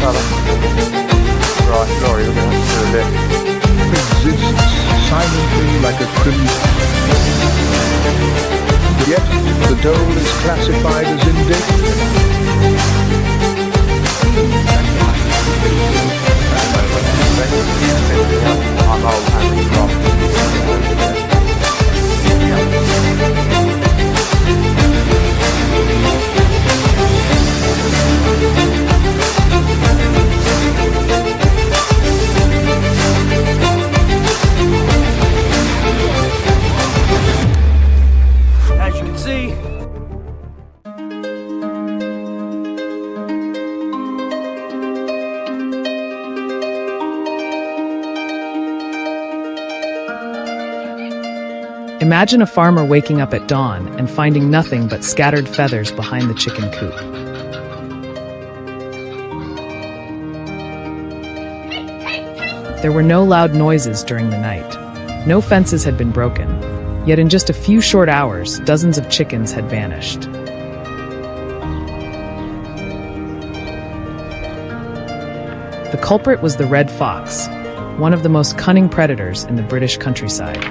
fella. Right, Laurie, we're going to have to do a lift. Exists silently like a criminal. Yet the dole is classified as I'm old having from. As you can see, imagine a farmer waking up at dawn and finding nothing but scattered feathers behind the chicken coop. There were no loud noises during the night. No fences had been broken. Yet in just a few short hours, dozens of chickens had vanished. The culprit was the red fox, one of the most cunning predators in the British countryside.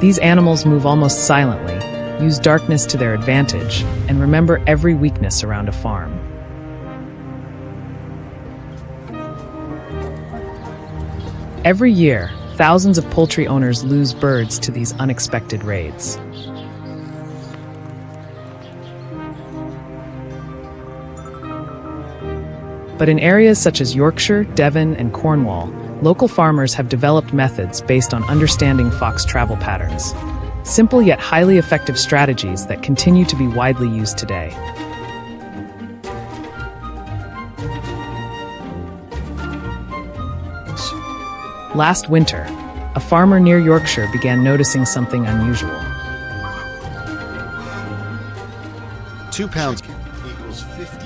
These animals move almost silently, use darkness to their advantage, and remember every weakness around a farm. Every year, thousands of poultry owners lose birds to these unexpected raids. But in areas such as Yorkshire, Devon, and Cornwall, local farmers have developed methods based on understanding fox travel patterns. Simple yet highly effective strategies that continue to be widely used today. Last winter, a farmer near Yorkshire began noticing something unusual. 2 pounds.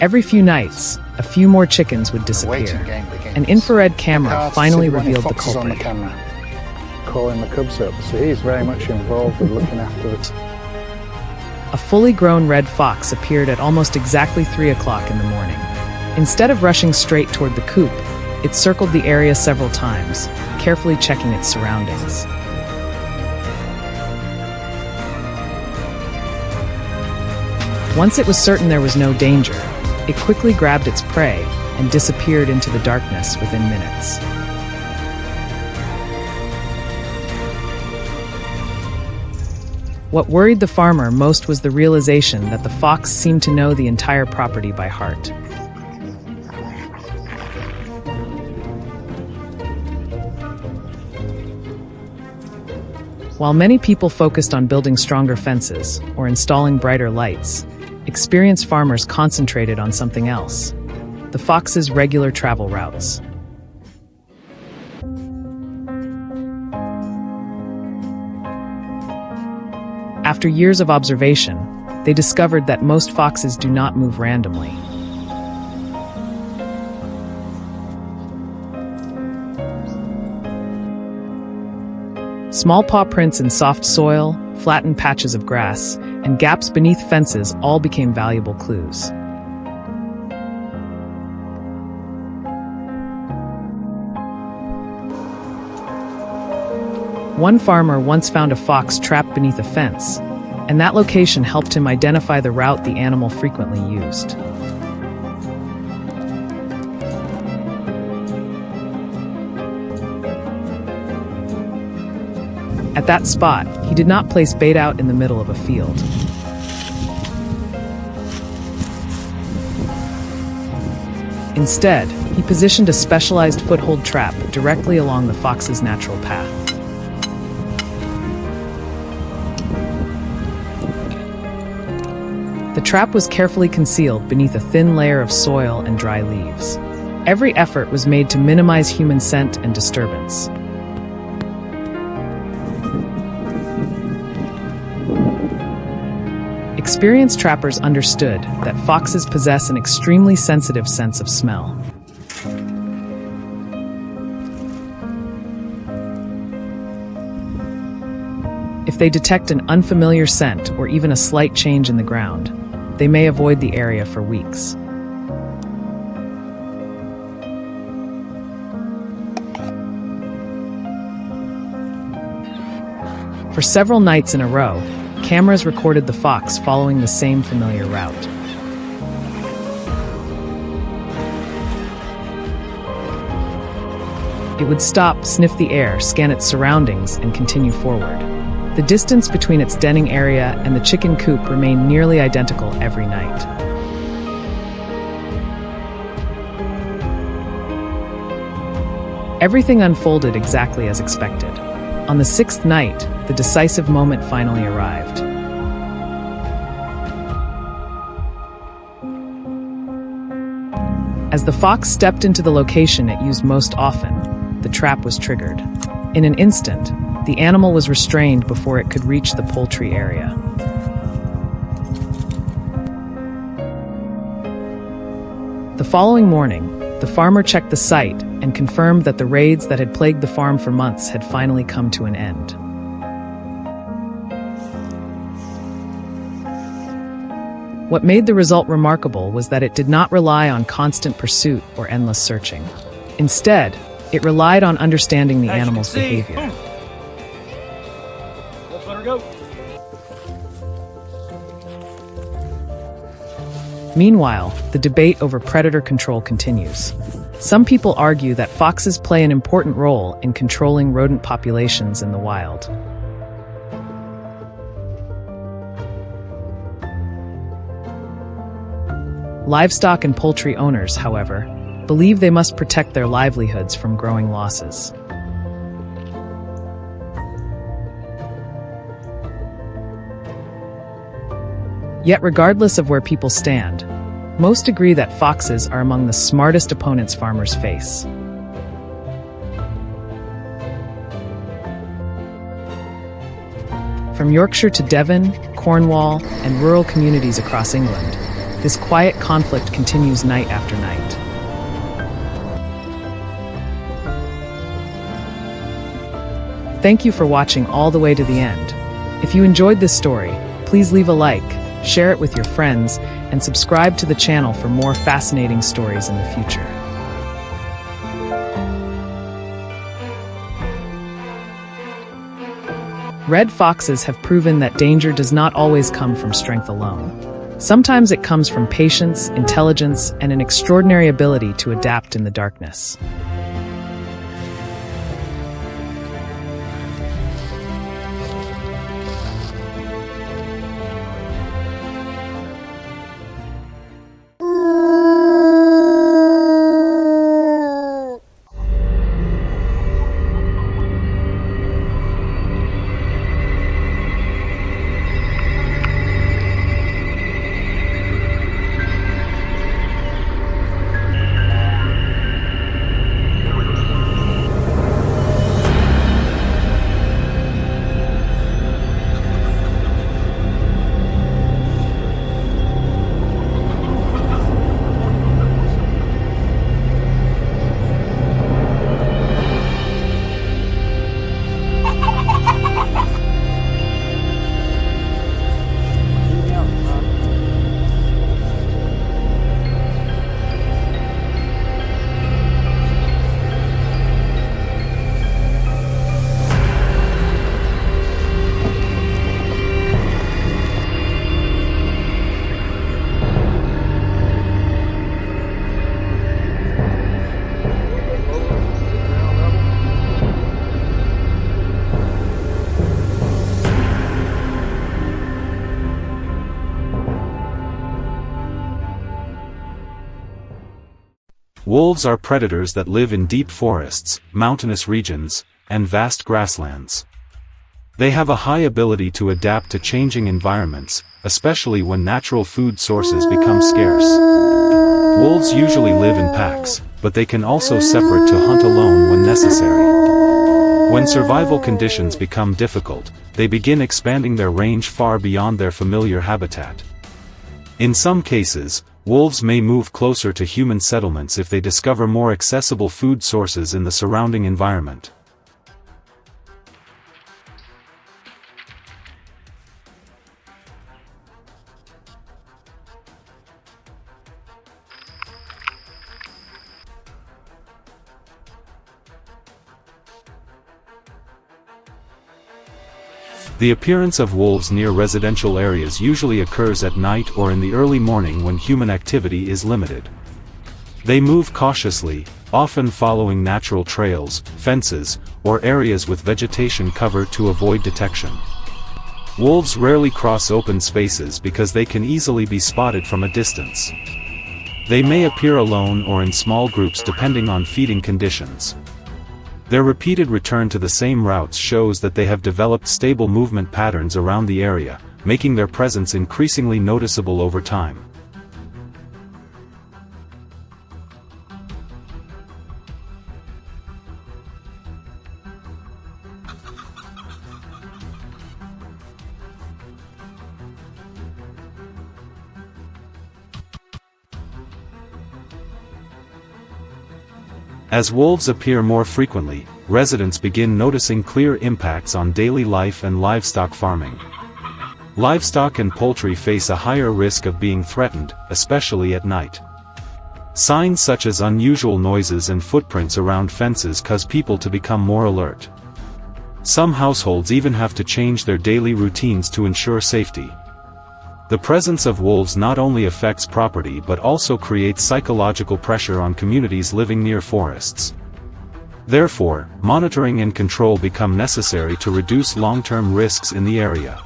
Every few nights, a few more chickens would disappear. An infrared camera finally revealed the culprit. Calling the cubs up, so he's very much involved with looking after it. A fully grown red fox appeared at almost exactly 3 o'clock in the morning. Instead of rushing straight toward the coop, it circled the area several times, carefully checking its surroundings. Once it was certain there was no danger, it quickly grabbed its prey and disappeared into the darkness within minutes. What worried the farmer most was the realization that the fox seemed to know the entire property by heart. While many people focused on building stronger fences or installing brighter lights, experienced farmers concentrated on something else: the fox's regular travel routes. After years of observation, they discovered that most foxes do not move randomly. Small paw prints in soft soil, flattened patches of grass, and gaps beneath fences all became valuable clues. One farmer once found a fox trapped beneath a fence, and that location helped him identify the route the animal frequently used. At that spot, he did not place bait out in the middle of a field. Instead, he positioned a specialized foothold trap directly along the fox's natural path. The trap was carefully concealed beneath a thin layer of soil and dry leaves. Every effort was made to minimize human scent and disturbance. Experienced trappers understood that foxes possess an extremely sensitive sense of smell. If they detect an unfamiliar scent or even a slight change in the ground, they may avoid the area for weeks. For several nights in a row, cameras recorded the fox following the same familiar route. It would stop, sniff the air, scan its surroundings, and continue forward. The distance between its denning area and the chicken coop remained nearly identical every night. Everything unfolded exactly as expected. On the sixth night, the decisive moment finally arrived. As the fox stepped into the location it used most often, the trap was triggered. In an instant, the animal was restrained before it could reach the poultry area. The following morning, the farmer checked the site and confirmed that the raids that had plagued the farm for months had finally come to an end. What made the result remarkable was that it did not rely on constant pursuit or endless searching. Instead, it relied on understanding the animal's behavior. Let's let her go. Meanwhile, the debate over predator control continues. Some people argue that foxes play an important role in controlling rodent populations in the wild. Livestock and poultry owners, however, believe they must protect their livelihoods from growing losses. Yet regardless of where people stand, most agree that foxes are among the smartest opponents farmers face. From Yorkshire to Devon, Cornwall, and rural communities across England, this quiet conflict continues night after night. Thank you for watching all the way to the end. If you enjoyed this story, please leave a like, share it with your friends, and subscribe to the channel for more fascinating stories in the future. Red foxes have proven that danger does not always come from strength alone. Sometimes it comes from patience, intelligence, and an extraordinary ability to adapt in the darkness. Wolves are predators that live in deep forests, mountainous regions, and vast grasslands. They have a high ability to adapt to changing environments, especially when natural food sources become scarce. Wolves usually live in packs, but they can also separate to hunt alone when necessary. When survival conditions become difficult, they begin expanding their range far beyond their familiar habitat. In some cases, wolves may move closer to human settlements if they discover more accessible food sources in the surrounding environment. The appearance of wolves near residential areas usually occurs at night or in the early morning when human activity is limited. They move cautiously, often following natural trails, fences, or areas with vegetation cover to avoid detection. Wolves rarely cross open spaces because they can easily be spotted from a distance. They may appear alone or in small groups depending on feeding conditions. Their repeated return to the same routes shows that they have developed stable movement patterns around the area, making their presence increasingly noticeable over time. As wolves appear more frequently, residents begin noticing clear impacts on daily life and livestock farming. Livestock and poultry face a higher risk of being threatened, especially at night. Signs such as unusual noises and footprints around fences cause people to become more alert. Some households even have to change their daily routines to ensure safety. The presence of wolves not only affects property but also creates psychological pressure on communities living near forests. Therefore, monitoring and control become necessary to reduce long-term risks in the area.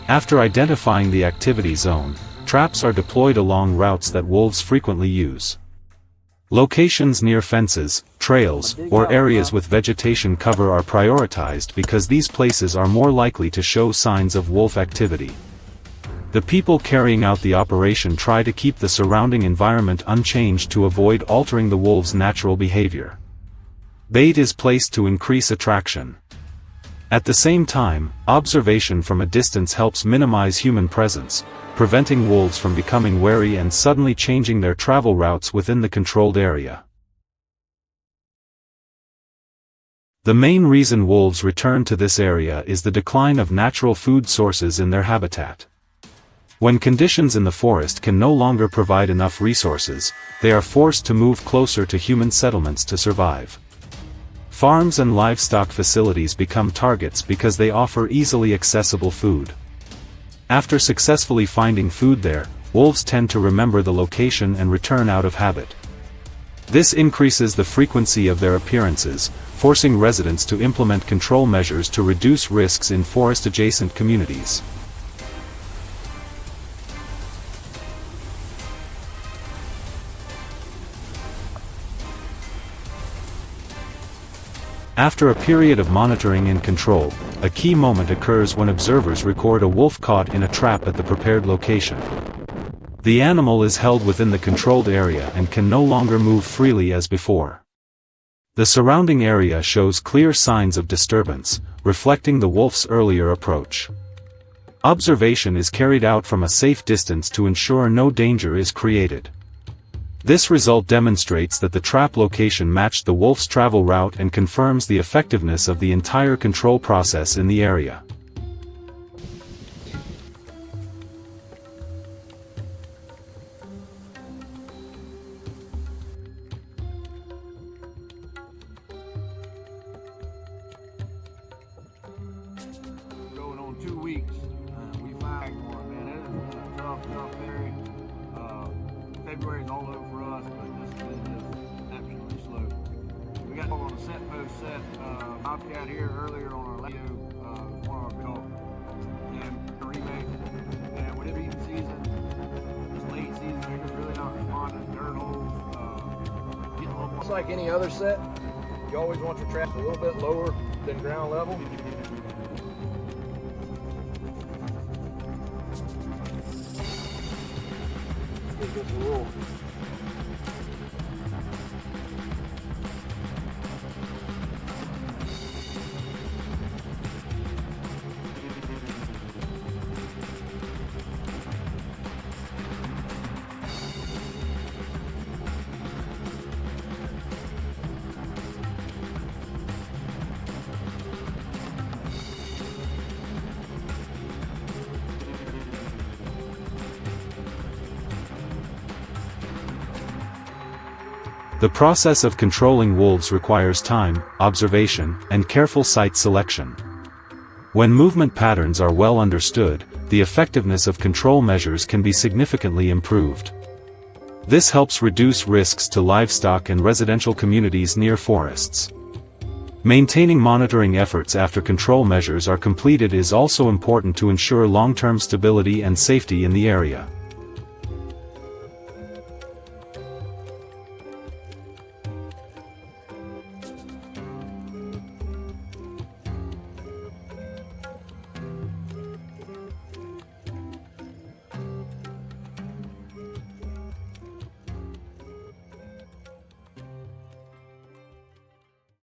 After identifying the activity zone, traps are deployed along routes that wolves frequently use. Locations near fences, trails, or areas with vegetation cover are prioritized because these places are more likely to show signs of wolf activity. The people carrying out the operation try to keep the surrounding environment unchanged to avoid altering the wolves' natural behavior. Bait is placed to increase attraction. At the same time, observation from a distance helps minimize human presence, preventing wolves from becoming wary and suddenly changing their travel routes within the controlled area. The main reason wolves return to this area is the decline of natural food sources in their habitat. When conditions in the forest can no longer provide enough resources, they are forced to move closer to human settlements to survive. Farms and livestock facilities become targets because they offer easily accessible food. After successfully finding food there, wolves tend to remember the location and return out of habit. This increases the frequency of their appearances, forcing residents to implement control measures to reduce risks in forest-adjacent communities. After a period of monitoring and control, a key moment occurs when observers record a wolf caught in a trap at the prepared location. The animal is held within the controlled area and can no longer move freely as before. The surrounding area shows clear signs of disturbance, reflecting the wolf's earlier approach. Observation is carried out from a safe distance to ensure no danger is created. This result demonstrates that the trap location matched the wolf's travel route and confirms the effectiveness of the entire control process in the area. Going on 2 weeks. We find one, man. It is a tough area. February's all over for us, but this has been just absolutely slow. We got on a set post set Bobcat here earlier on our radio, one of our called remake. And with it being season, it's late season, they're just really not responding to dirt holes. Getting a little more. It's like any other set. You always want your traps a little bit lower than ground level. Give this a roll. The process of controlling wolves requires time, observation, and careful site selection. When movement patterns are well understood, the effectiveness of control measures can be significantly improved. This helps reduce risks to livestock and residential communities near forests. Maintaining monitoring efforts after control measures are completed is also important to ensure long-term stability and safety in the area.